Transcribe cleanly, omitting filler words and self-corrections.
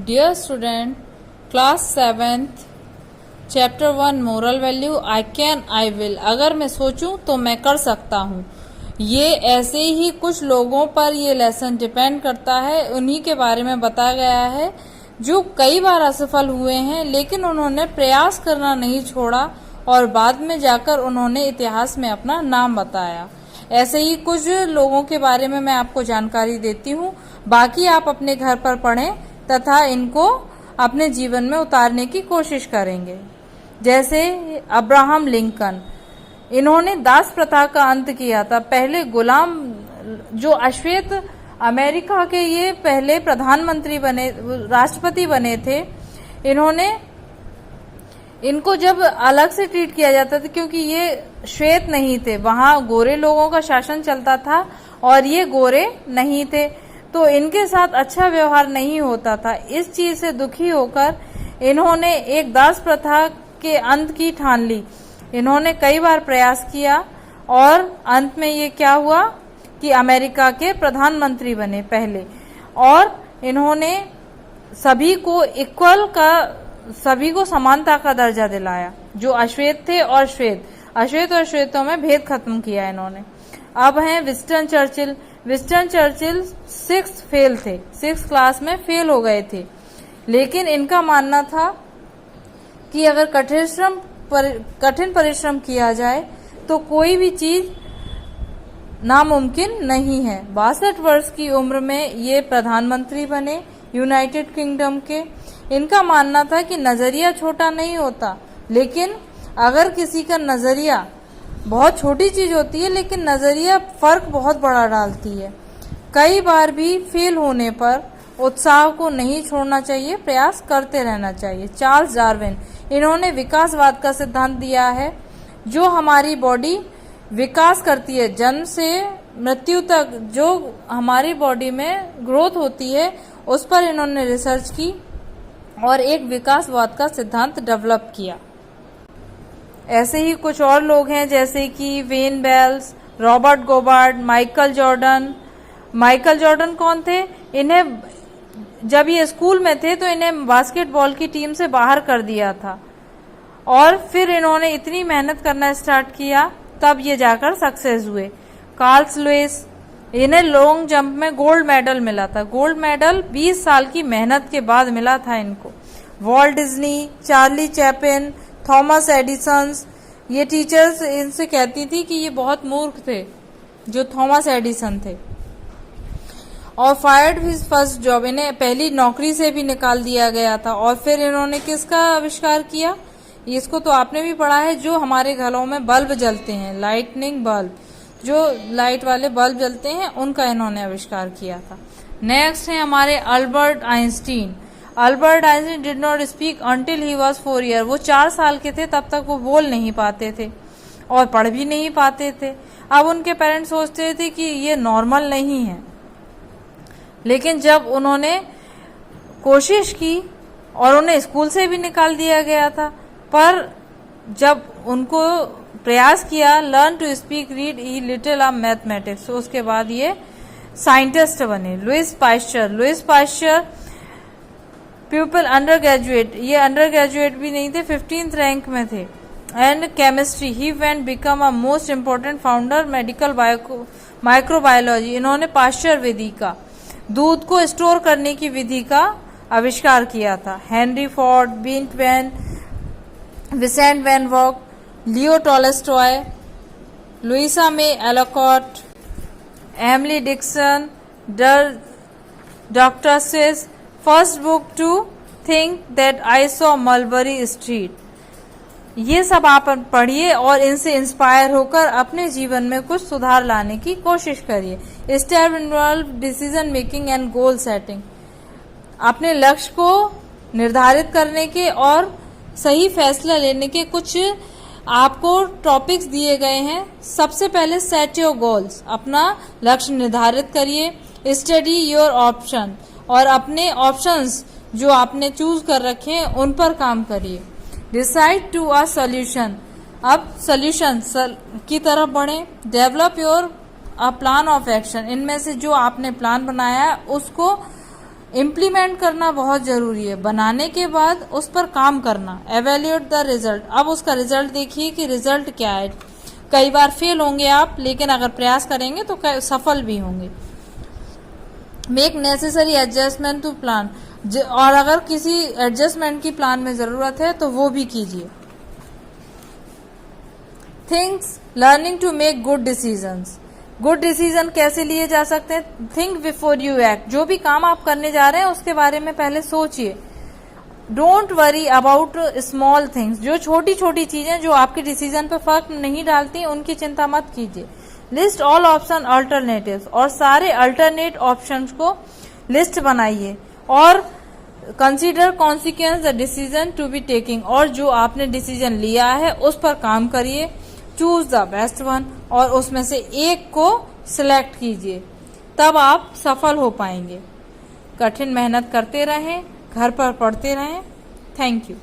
Dear student, class 7th chapter 1 moral value I can I will. अगर मैं सोचूं तो मैं कर सकता हूँ। ये ऐसे ही कुछ लोगों पर ये लेसन डिपेंड करता है। उन्हीं के बारे में बताया गया है जो कई बार असफल हुए हैं, लेकिन उन्होंने प्रयास करना नहीं छोड़ा और बाद में जाकर उन्होंने इतिहास में अपना नाम बताया। ऐसे ही कुछ लोगों के बारे में मैं आपको जानकारी देती हूँ। बाकी आप अपने घर पर पढ़ें तथा इनको अपने जीवन में उतारने की कोशिश करेंगे। जैसे अब्राहम लिंकन, इन्होंने दास प्रथा का अंत किया था। पहले गुलाम जो अश्वेत अमेरिका के ये पहले प्रधानमंत्री बने, राष्ट्रपति बने थे। इनको जब अलग से ट्रीट किया जाता था क्योंकि ये श्वेत नहीं थे, वहां गोरे लोगों का शासन चलता था और ये गोरे नहीं थे, तो इनके साथ अच्छा व्यवहार नहीं होता था। इस चीज से दुखी होकर इन्होंने एक दास प्रथा के अंत की ठान ली। इन्होंने कई बार प्रयास किया और अंत में ये क्या हुआ कि अमेरिका के प्रधानमंत्री बने पहले, और इन्होंने सभी को समानता का दर्जा दिलाया। जो अश्वेत थे और अश्वेत और श्वेतों में भेद खत्म किया इन्होंने। अब हैं Winston Churchill. Winston Churchill 6th class में फेल हो गए थे, लेकिन इनका मानना था कि अगर कठिन परिश्रम किया जाए तो कोई भी चीज नामुमकिन नहीं है। 62 वर्ष की उम्र में ये प्रधानमंत्री बने यूनाइटेड किंगडम के। इनका मानना था कि नजरिया छोटा नहीं होता, लेकिन अगर किसी का नजरिया, बहुत छोटी चीज होती है लेकिन नजरिया फर्क बहुत बड़ा डालती है। कई बार भी फेल होने पर उत्साह को नहीं छोड़ना चाहिए, प्रयास करते रहना चाहिए। चार्ल्स डार्विन, इन्होंने विकासवाद का सिद्धांत दिया है। जो हमारी बॉडी विकास करती है, जन्म से मृत्यु तक जो हमारी बॉडी में ग्रोथ होती है, उस पर इन्होंने रिसर्च की और एक विकासवाद का सिद्धांत डेवलप किया। ऐसे ही कुछ और लोग हैं जैसे कि वेन बेल्स, रॉबर्ट गोबार्ड, माइकल जॉर्डन कौन थे? इन्हें जब ये स्कूल में थे तो इन्हें बास्केटबॉल की टीम से बाहर कर दिया था, और फिर इन्होंने इतनी मेहनत करना स्टार्ट किया, तब ये जाकर सक्सेस हुए। कार्ल लुइस, इन्हें लॉन्ग जंप में गोल्ड मेडल मिला था। गोल्ड मेडल 20 साल की मेहनत के बाद मिला था इनको। Walt Disney, Charlie Chaplin, Thomas Edison, ये टीचर्स इनसे कहती थी कि ये बहुत मूर्ख थे, जो थॉमस एडिसन थे। और फायर्ड हिज फर्स्ट जॉब, इन्हें पहली नौकरी से भी निकाल दिया गया था। और फिर इन्होंने किसका आविष्कार किया? इसको तो आपने भी पढ़ा है, जो हमारे घरों में बल्ब जलते हैं, लाइटनिंग बल्ब, जो लाइट वाले बल्ब जलते हैं, उनका इन्होंने आविष्कार किया था। नेक्स्ट है हमारे Albert Einstein. Albert Einstein did not speak until he was 4 year. वो 4 साल के थे, तब तक वो बोल नहीं पाते थे और पढ़ भी नहीं पाते थे। अब उनके पेरेंट्स सोचते थे कि ये नॉर्मल नहीं है, लेकिन जब उन्होंने कोशिश की और उन्हें स्कूल से भी निकाल दिया गया था, पर जब उनको प्रयास किया learn to speak read a little of mathematics, तो उसके बाद ये साइंटिस्ट बने। Louis Pasteur pupil undergraduate, ये अंडर ग्रेजुएट भी नहीं थे, 15th रैंक में थे। And chemistry he went become a most important founder medical microbiology. इन्होंने पाश्चर विधि का, दूध को स्टोर करने की विधि का आविष्कार किया था। हेनरी फोर्ड, बिंट वैन, Vincent van Gogh, Leo Tolstoy, Louisa May Alcott, Emily Dickinson, doctor Seuss, first book to think that I saw Mulberry Street. ये सब आप पढ़िए और इनसे इंस्पायर होकर अपने जीवन में कुछ सुधार लाने की कोशिश करिए। Step involve decision making and goal setting. अपने लक्ष्य को निर्धारित करने के और सही फैसला लेने के कुछ आपको टॉपिक्स दिए गए हैं। सबसे पहले सेट योर गोल्स, अपना लक्ष्य निर्धारित करिए। स्टडी योर ऑप्शन, और अपने ऑप्शंस जो आपने चूज कर रखे हैं उन पर काम करिए। डिसाइड टू अ सोल्यूशन, अब सोल्यूशन की तरफ बढ़े। Develop your a plan of action, इनमें से जो आपने प्लान बनाया है उसको इम्प्लीमेंट करना बहुत जरूरी है, बनाने के बाद उस पर काम करना। एवेल्यूएट द रिजल्ट, अब उसका रिजल्ट देखिए कि रिजल्ट क्या है। कई बार फेल होंगे आप, लेकिन अगर प्रयास करेंगे तो सफल भी होंगे। Make necessary adjustment to plan, और अगर किसी एडजस्टमेंट की प्लान में जरूरत है तो वो भी कीजिए। Thinks learning to make good decisions, good decision कैसे लिए जा सकते हैं। थिंक बिफोर यू एक्ट, जो भी काम आप करने जा रहे हैं उसके बारे में पहले सोचिए। Don't worry about small things, जो छोटी छोटी चीजें जो आपके डिसीजन पे फर्क नहीं डालती उनकी चिंता मत कीजिए। लिस्ट ऑल ऑप्शन अल्टरनेटिव्स, और सारे अल्टरनेट ऑप्शंस को लिस्ट बनाइए। और consider consequence the decision to be taking, और जो आपने डिसीजन लिया है उस पर काम करिए। चूज द बेस्ट वन, और उसमें से एक को सिलेक्ट कीजिए, तब आप सफल हो पाएंगे। कठिन मेहनत करते रहें, घर पर पढ़ते रहें। Thank you.